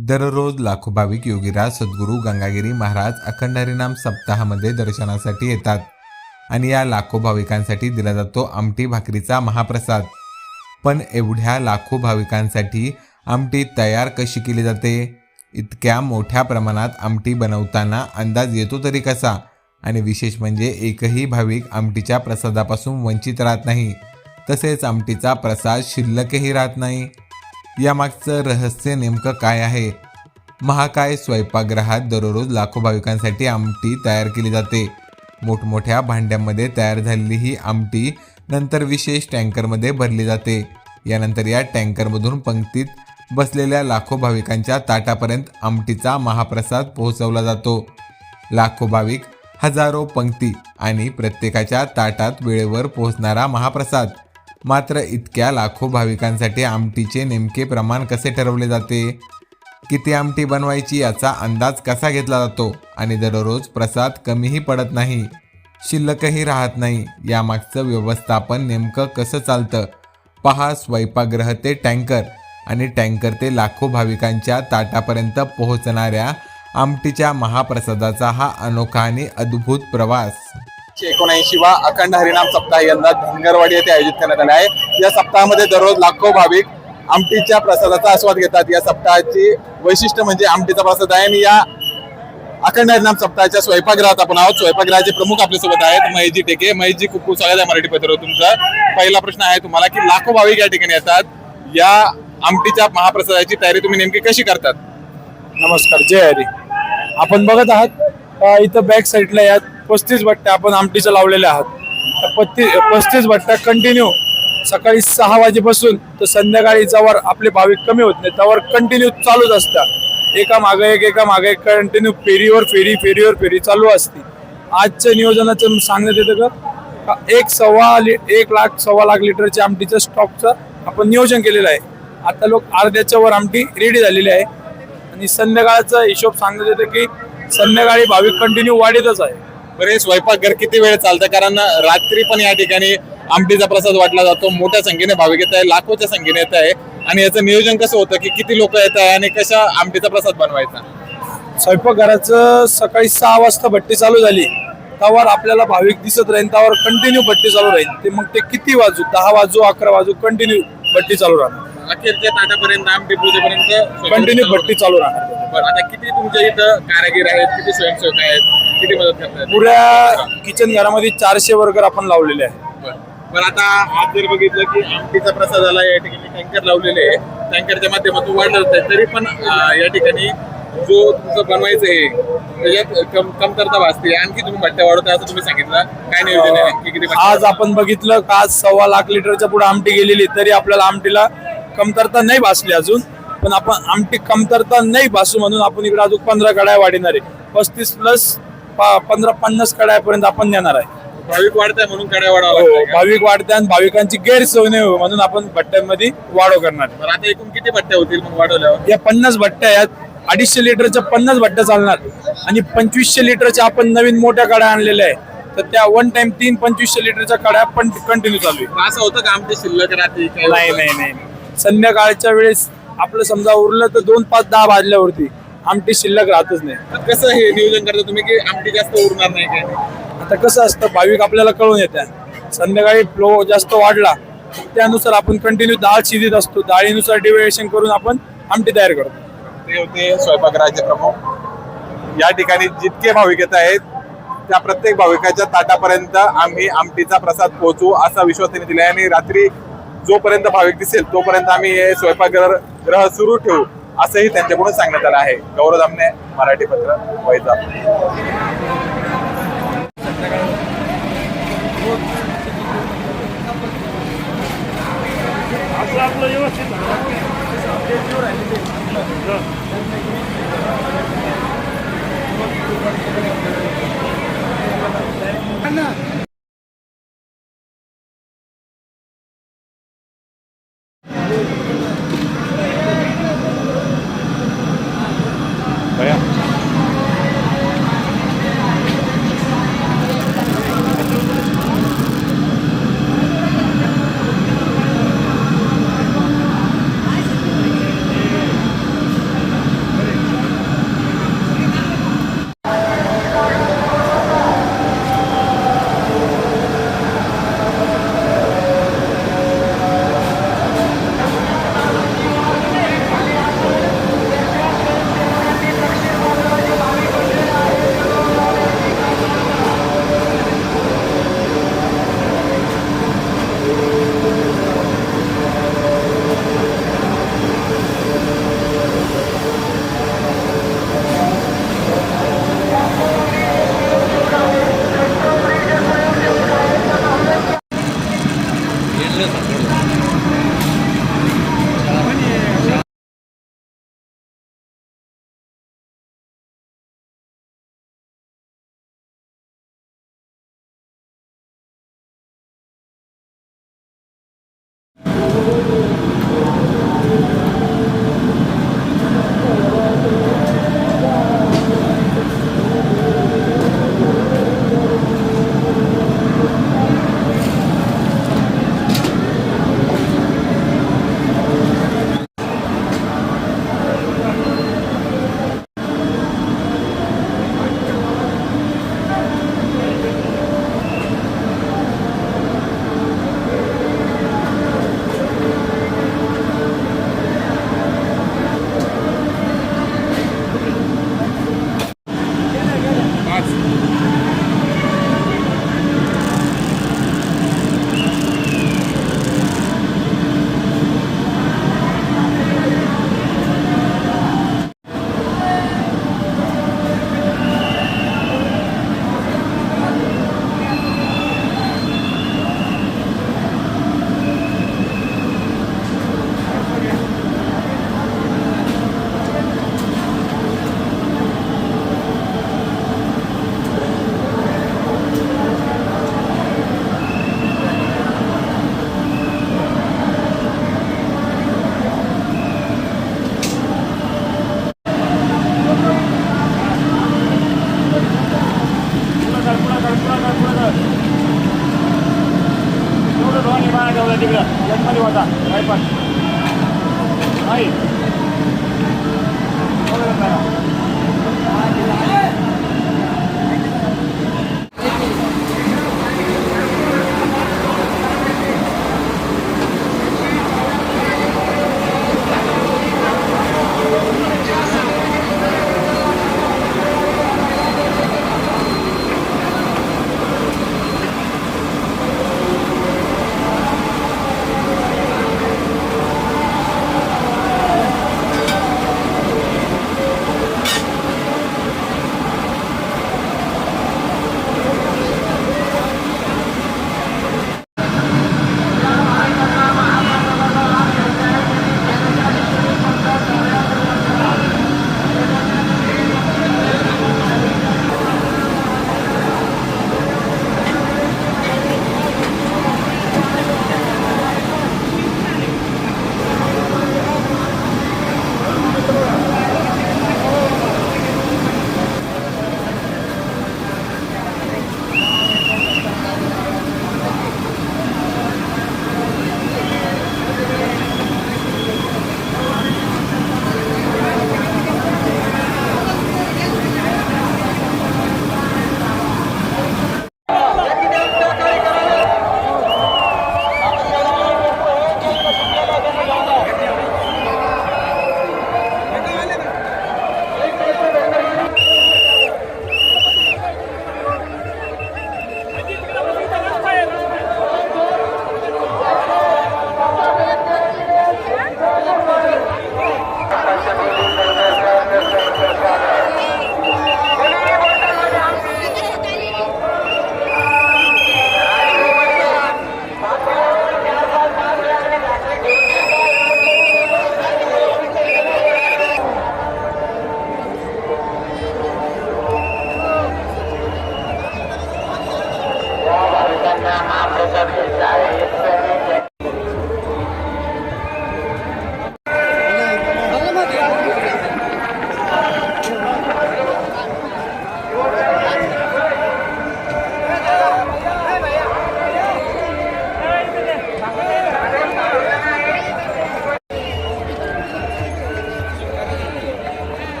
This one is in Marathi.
दररोज लाखो भाविक योगीराज सद्गुरू गंगागिरी महाराज अखंड हरिनाम सप्ताहामध्ये दर्शनासाठी येतात आणि या लाखो भाविकांसाठी दिला जातो आमटी भाकरीचा महाप्रसाद। पण एवढ्या लाखो भाविकांसाठी आमटी तयार कशी केली जाते? इतक्या मोठ्या प्रमाणात आमटी बनवताना अंदाज येतो तरी कसा? आणि विशेष म्हणजे एकही भाविक आमटीच्या प्रसादापासून वंचित राहत नाही, तसेच आमटीचा प्रसाद शिल्लकही राहत नाही। यामागचं रहस्य नेमकं काय आहे? महाकाय स्वयंपाकगृहात दररोज लाखो भाविकांसाठी आमटी तयार केली जाते। मोठमोठ्या भांड्यामध्ये तयार झालेली ही आमटी नंतर विशेष टँकरमध्ये भरली जाते। यानंतर या टँकरमधून पंक्तीत बसलेल्या लाखो भाविकांच्या ताटापर्यंत आमटीचा महाप्रसाद पोहोचवला जातो। लाखो भाविक, हजारो पंक्ती आणि प्रत्येकाच्या ताटात वेळेवर पोहोचणारा महाप्रसाद। मात्र इतक्या लाखो भाविकांसाठी आमटीचे नेमके प्रमाण कसे ठरवले जाते? किती आमटी बनवायची याचा अंदाज कसा घेतला जातो? आणि दररोज प्रसाद कमीही पडत नाही, शिल्लकही राहत नाही, यामागचं व्यवस्थापन नेमकं कसं चालतं? पहा, स्वयंपाकगृह ते टँकर आणि टँकर ते लाखो भाविकांच्या ताटापर्यंत पोहोचणाऱ्या आमटीच्या महाप्रसादाचा हा अनोखा आणि अद्भुत प्रवास। 79वा अखंड हरिनाम सप्ताह यंदा धनगरवाडी येथे आयोजित करण्यात आला आहे। या सप्ताहामध्ये दररोज लाखो भाविक आमटीच्या प्रसादाचा आस्वाद घेतात। या सप्ताहाची वैशिष्ट्य म्हणजे आमटीचा प्रसाद आहे। आणि या अखंड हरिनाम सप्ताहाच्या स्वयंपाकगृहात आपण आहोत। स्वयंपाकगृहाचे प्रमुख आपल्यासोबत आहेत महेशजी टेके। महेशजी, खूप खूप स्वागत आहे मराठी पत्र। तुमचा पहिला प्रश्न आहे तुम्हाला की लाखो भाविक या ठिकाणी येतात, या आमटीच्या महाप्रसादाची तयारी तुम्ही नेमकी कशी करतात? नमस्कार, जय हरी। आपण बघत आहात इथं बॅक साईडला यात 35 भट्ट्या आपण आमटीच्या लावलेल्या आहात। 35 भट्ट्या कंटिन्यू सकाळी 6 वाजेपासून तर संध्याकाळी जवळ आपले भाविक कमी होत नाही त्यावर कंटिन्यू चालूच असतात। एका मागे एक कंटिन्यू फेरीवर फेरी चालू असते। आजच्या नियोजनाचं सांगण्यात येतं का 1 लाख सव्वा लाख लिटरच्या आमटीच्या स्टॉकचं आपण नियोजन केलेलं आहे। आता लोक अर्ध्याच्या वर आमटी रेडी झालेली आहे आणि संध्याकाळचा हिशोब सांगण्यात येतं की संध्याकाळी भाविक कंटिन्यू वाढतच आहे। बरे, स्वयंपाकघर किती वेळ चालतं? कारण रात्री पण या ठिकाणी आमटीचा प्रसाद वाटला जातो। मोठ्या संख्येने भाविक येत आहे, लाखोच्या संख्येने येत आहे। आणि याचं नियोजन कसं होतं की किती लोक येत आहे आणि कशा आमटीचा प्रसाद बनवायचा? स्वयंपाकघराचं सकाळी 6 वाजता भट्टी चालू झाली त्यावर आपल्याला भाविक दिसत राहील, त्यावर कंटिन्यू भट्टी चालू राहील। ते मग ते किती वाजू, 10 वाजू 11 वाजू कंटिन्यू भट्टी चालू राहणार। अखेरच्या ताटापर्यंत आमटी पूजेपर्यंत कंटिन्यू भट्टी चालू राहणार। बरं, आता किती तुमच्या इथं कारागीर आहेत, किती स्वयंसेवक आहेत, किती मदत करतात? पुऱ्या किचन घरामध्ये 400 वर्कर आपण लावलेले आहे। बरं, आता आज जर बघितलं की आमटीचा प्रसादाला या ठिकाणी टँकर लावलेले आहे, टँकरच्या माध्यमातून वाढलं जात आहे, तरी पण या ठिकाणी जो तुमचं बनवायचं आहे त्याच्यात कमतरता भासते, आणखी तुम्ही भट्ट्या वाढवता असं तुम्ही सांगितलं। काय नियोजन आहे नक्की? किती आज आपण बघितलं का आज 1.25 लाख लिटरच्या पुढे आमटी गेलेली, तरी आपल्याला आमटीला कमतरता नाही भासली अजून। पण आपण आमटी कमतरता नाही भासू म्हणून आपण इकडे अजून 15 कड्या वाढणार आहे। 35 प्लस 15-50 कड्यापर्यंत आपण नेणार आहे। भाविक वाढताय म्हणून कड्या वाढवा? भाविक वाढते आणि भाविकांची गैरसोय नाही हो म्हणून आपण भट्ट्यांमध्ये वाढव करणार। बरं, आता एकूण किती भट्ट्या होतील मग वाढवल्यावर? या 50 भट्ट्या आहेत, 250 लिटरच्या 50 भट्ट्या चालणार आणि 2500 लिटरच्या आपण नवीन मोठ्या कड्या आणलेल्या आहे। तर त्या वन टाइम 2500 लिटरच्या कड्या पण कंटिन्यू चालू आहे। असं होतं का आमटी शिल्लक राहते? नाही, संध्याकाळच्या वेळेस आपलं समजा उरलं तर 2, 5, 10 वाजल्यावरती आमटी शिल्लक राहतच नाही। कसं हे नियोजन करता तुम्ही की आमटी जास्त उरणार नाही काय? आता कसं असतं, भाविक आपल्याला कळून येतात, संध्याकाळी फ्लो जास्त वाढला त्यानुसार आपण कंटिन्यू डाळ शिजत असतो, डाळीनुसार डिव्हिएशन करून आपण आमटी तयार करतो। ते होते स्वयंपाकगृहाचे प्रमुख। या ठिकाणी जितके भाविक येत आहेत त्या प्रत्येक भाविकाच्या ताटापर्यंत आम्ही आमटीचा प्रसाद पोहोचू असा विश्वास त्यांनी दिला आहे। आणि रात्री जोपर्यंत भाविक दिसेल तोपर्यंत आम्ही हे स्वयंपाकगृह सुरू ठेवू असंही त्यांच्याकडून सांगण्यात आलं आहे। गौरव दामने, मराठी पत्र, वैजापूर। बघा काय पण